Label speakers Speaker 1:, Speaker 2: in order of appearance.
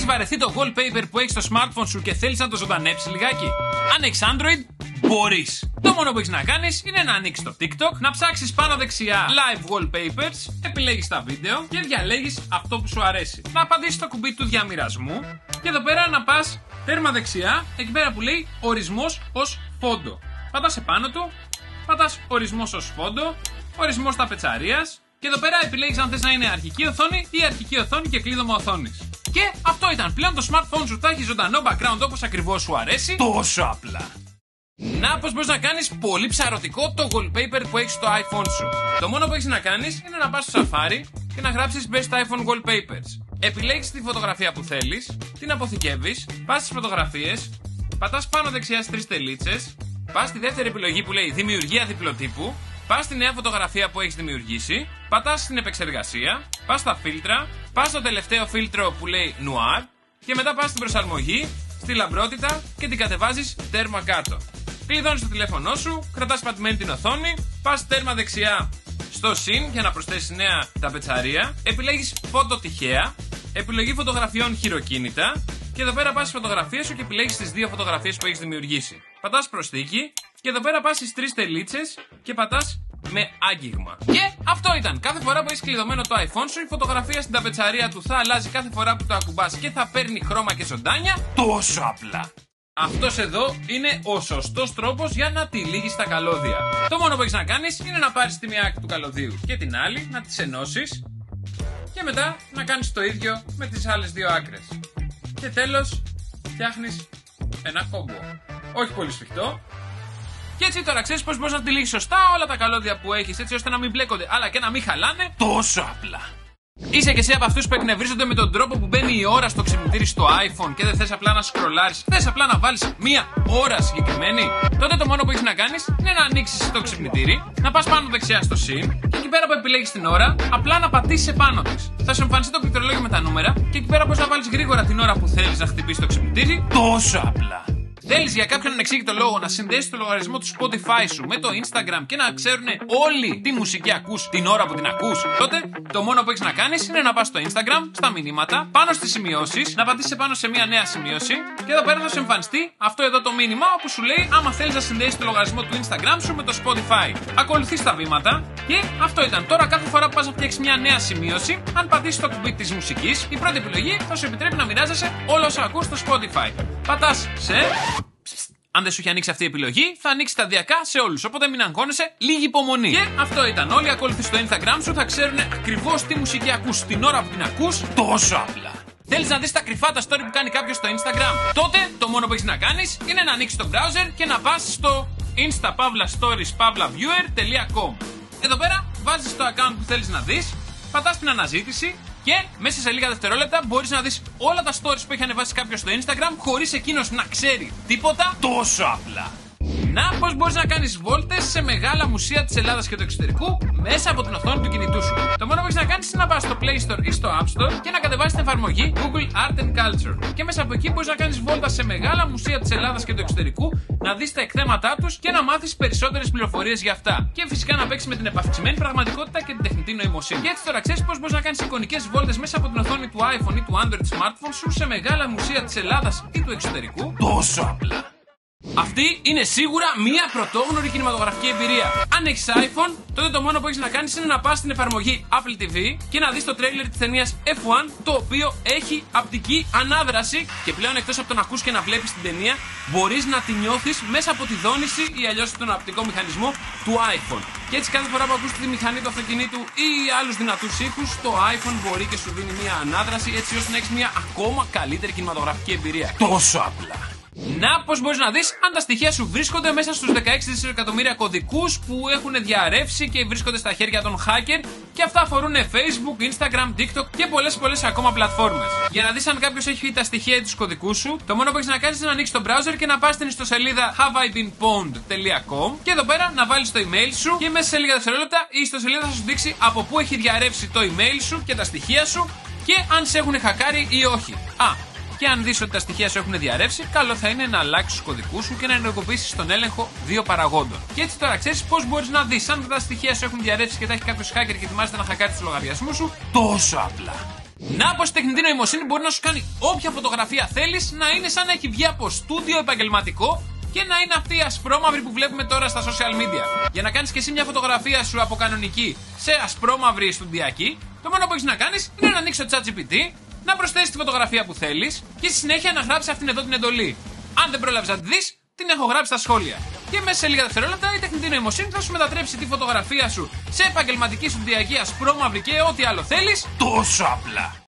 Speaker 1: Έχεις βαρεθεί το wallpaper που έχεις στο smartphone σου και θέλεις να το ζωντανέψεις λιγάκι? Αν έχεις Android, μπορείς. Το μόνο που έχεις να κάνεις είναι να ανοίξεις το TikTok, να ψάξεις πάνω δεξιά live wallpapers, επιλέγεις τα βίντεο και διαλέγεις αυτό που σου αρέσει. Να απαντήσεις στο κουμπί του διαμοιρασμού και εδώ πέρα να πας τέρμα δεξιά, εκεί πέρα που λέει ορισμός ως φόντο. Πατάς επάνω του, πατάς ορισμός ως φόντο, ορισμός ταπετσαρίας και εδώ πέρα επιλέγεις αν θες να είναι αρχική οθόνη ή αρχική οθόνη και κλείδωμα οθόνης. Και αυτό ήταν. Πλέον το smartphone σου θα έχει ζωντανό background όπως ακριβώς σου αρέσει. Τόσο απλά. Να, πώς μπορείς να κάνεις πολύ ψαρωτικό το wallpaper που έχεις στο iPhone σου. Το μόνο που έχεις να κάνεις είναι να πας στο Safari και να γράψεις Best iPhone Wallpapers. Επιλέγεις τη φωτογραφία που θέλεις, την αποθηκεύεις, πας στις φωτογραφίες, πατάς πάνω δεξιά στις τρεις τελίτσες, πας στη δεύτερη επιλογή που λέει Δημιουργία διπλοτύπου, πας στη νέα φωτογραφία που έχεις δημιουργήσει, πατάς στην επεξεργασία, πας στα φίλτρα, πας στο τελευταίο φίλτρο που λέει Noir και μετά πας στην προσαρμογή, στη λαμπρότητα και την κατεβάζεις τέρμα κάτω. Κλειδώνεις το τηλέφωνό σου, κρατάς πατημένη την οθόνη, πας τέρμα δεξιά στο συν για να προσθέσεις νέα ταπετσαρία, επιλέγεις φώτο τυχαία, επιλογή φωτογραφιών χειροκίνητα και εδώ πέρα πας στις φωτογραφίες σου και επιλέγεις τις δύο φωτογραφίες που έχεις δημιουργήσει. Πατάς προσθήκη και εδώ πέρα πας στις τρεις τελίτσες και πατάς με άγγιγμα. Και αυτό ήταν. Κάθε φορά που έχεις κλειδωμένο το iPhone σου, η φωτογραφία στην ταπετσαρία του θα αλλάζει κάθε φορά που το ακουμπάς και θα παίρνει χρώμα και ζωντάνια. Τόσο απλά. Αυτός εδώ είναι ο σωστός τρόπος για να τυλίγεις τα καλώδια. Το μόνο που έχεις να κάνεις είναι να πάρεις τη μία άκρη του καλωδίου και την άλλη, να τις ενώσεις και μετά να κάνεις το ίδιο με τις άλλες δύο άκρες. Και τέλος, φτιάχνεις ένα κόμπο. Όχι πολύ σφιχτό. Και έτσι τώρα ξέρεις πώς μπορείς να τυλίγεις σωστά όλα τα καλώδια που έχεις, έτσι ώστε να μην μπλέκονται αλλά και να μην χαλάνε. Τόσο απλά. Είσαι και εσύ από αυτούς που εκνευρίζονται με τον τρόπο που μπαίνει η ώρα στο ξυπνητήρι στο iPhone και δεν θες απλά να σκρολάρεις, θες απλά να βάλεις μία ώρα συγκεκριμένη? Τότε το μόνο που έχεις να κάνεις είναι να ανοίξεις το ξυπνητήρι, να πας πάνω δεξιά στο συν και εκεί πέρα που επιλέγεις την ώρα, απλά να πατήσεις επάνω της. Θα σου εμφανιστεί το πληκτρολόγιο με τα νούμερα και εκεί πέρα μπορείς να βάλεις γρήγορα την ώρα που θέλεις να χτυπήσεις το ξυπνητήρι. Τόσο απλά. Θέλεις για κάποιον ανεξήγητο λόγο να συνδέσεις το λογαριασμό του Spotify σου με το Instagram και να ξέρουν όλοι τι μουσική ακούς την ώρα που την ακούς? Τότε το μόνο που έχεις να κάνεις είναι να πας στο Instagram, στα μηνύματα, πάνω στις σημειώσεις, να πατήσεις επάνω σε μια νέα σημείωση και εδώ πέρα θα σου εμφανιστεί αυτό εδώ το μήνυμα όπου σου λέει άμα θέλεις να συνδέσεις το λογαριασμό του Instagram σου με το Spotify. Ακολουθείς τα βήματα και αυτό ήταν. Τώρα κάθε φορά που πας να φτιάξεις μια νέα σημείωση, αν πατήσεις το κουμπί της μουσικής, η πρώτη επιλογή θα σου επιτρέπει να μοιράζεσαι όλα όσα ακούς στο Spotify. Πατάς σε. Αν δεν σου έχει ανοίξει αυτή η επιλογή, θα ανοίξει σταδιακά σε όλους. Οπότε μην αγχώνεσαι, λίγη υπομονή. Και αυτό ήταν. Όλοι οι ακόλουθοι στο Instagram σου θα ξέρουν ακριβώς τι μουσική ακούς την ώρα που την ακούς. Τόσο απλά. Θέλεις να δεις τα κρυφά τα story που κάνει κάποιος στο Instagram? Τότε το μόνο που έχεις να κάνεις είναι να ανοίξεις το browser και να πας στο insta-stories-viewer.com. Εδώ πέρα βάζεις το account που θέλεις να δεις, πατάς την αναζήτηση. Και μέσα σε λίγα δευτερόλεπτα μπορείς να δεις όλα τα stories που έχει ανεβάσει κάποιος στο Instagram χωρίς εκείνος να ξέρει τίποτα. Τόσο απλά. Να, πώς μπορείς να κάνεις βόλτες σε μεγάλα μουσεία της Ελλάδας και του εξωτερικού μέσα από την οθόνη του κινητού σου. Το μόνο που έχεις να κάνεις είναι να πας στο Play Store ή στο App Store και να κατεβάσεις την εφαρμογή Google Art and Culture. Και μέσα από εκεί μπορείς να κάνεις βόλτα σε μεγάλα μουσεία της Ελλάδας και του εξωτερικού, να δεις τα εκθέματά τους και να μάθεις περισσότερες πληροφορίες για αυτά. Και φυσικά να παίξεις με την επαυξημένη πραγματικότητα και την τεχνητή νοημοσύνη. Και έτσι τώρα ξέρεις πώς μπορείς να κάνεις εικονικές βόλτες μέσα από την οθόνη του iPhone ή του Android smartphone σου σε μεγάλα μουσεία της Ελλάδας ή του εξωτερικού. Τόσο απλά. Αυτή είναι σίγουρα μία πρωτόγνωρη κινηματογραφική εμπειρία. Αν έχεις iPhone, τότε το μόνο που έχεις να κάνεις είναι να πας στην εφαρμογή Apple TV και να δεις το τρέιλερ της ταινίας F1, το οποίο έχει απτική ανάδραση και πλέον εκτός από το να ακούς και να βλέπεις την ταινία, μπορείς να τη νιώθεις μέσα από τη δόνηση ή αλλιώς τον απτικό μηχανισμό του iPhone. Και έτσι κάθε φορά που ακούς τη μηχανή του αυτοκινήτου ή άλλους δυνατούς ήχους, το iPhone μπορεί και σου δίνει μία ανάδραση έτσι ώστε να έχεις μία ακόμα καλύτερη κινηματογραφική εμπειρία. Τόσο απλά. Να, πώς μπορείς να δεις αν τα στοιχεία σου βρίσκονται μέσα στους 16 δισεκατομμύρια κωδικούς που έχουν διαρρεύσει και βρίσκονται στα χέρια των hacker και αυτά αφορούν Facebook, Instagram, TikTok και πολλές ακόμα πλατφόρμες. Για να δεις αν κάποιος έχει τα στοιχεία ή τους κωδικούς σου, το μόνο που έχεις να κάνεις είναι να ανοίξεις το browser και να πας στην ιστοσελίδα haveibeenpwned.com και εδώ πέρα να βάλεις το email σου και μέσα σε λίγα δευτερόλεπτα η ιστοσελίδα θα σου δείξει από πού έχει διαρρεύσει το email σου και τα στοιχεία σου και αν σε έχουν χακάρει ή όχι. Και αν δεις ότι τα στοιχεία σου έχουν διαρρεύσει, καλό θα είναι να αλλάξεις τους κωδικούς σου και να ενεργοποιήσεις τον έλεγχο δύο παραγόντων. Και έτσι τώρα ξέρεις πώς μπορείς να δεις αν τα στοιχεία σου έχουν διαρρεύσει και τα έχει κάποιος hacker και ετοιμάζεται να χακάρει τους λογαριασμούς σου. Τόσο απλά. Να πως η τεχνητή νοημοσύνη μπορεί να σου κάνει όποια φωτογραφία θέλεις να είναι σαν να έχει βγει από στούντιο επαγγελματικό και να είναι αυτή η ασπρόμαυρη που βλέπουμε τώρα στα social media. Για να κάνεις και εσύ μια φωτογραφία σου από κανονική σε ασπρόμαυρη στουντιακή, το μόνο που έχεις να κάνεις είναι να ανοίξεις το ChatGPT, να προσθέσεις τη φωτογραφία που θέλεις και στη συνέχεια να γράψεις αυτήν εδώ την εντολή. Αν δεν πρόλαβες να τη δεις, την έχω γράψει στα σχόλια. Και μέσα σε λίγα δευτερόλεπτα η τεχνητή νοημοσύνη θα σου μετατρέψει τη φωτογραφία σου σε επαγγελματική στουντιακή ασπρόμαυρη και ό,τι άλλο θέλεις, τόσο απλά.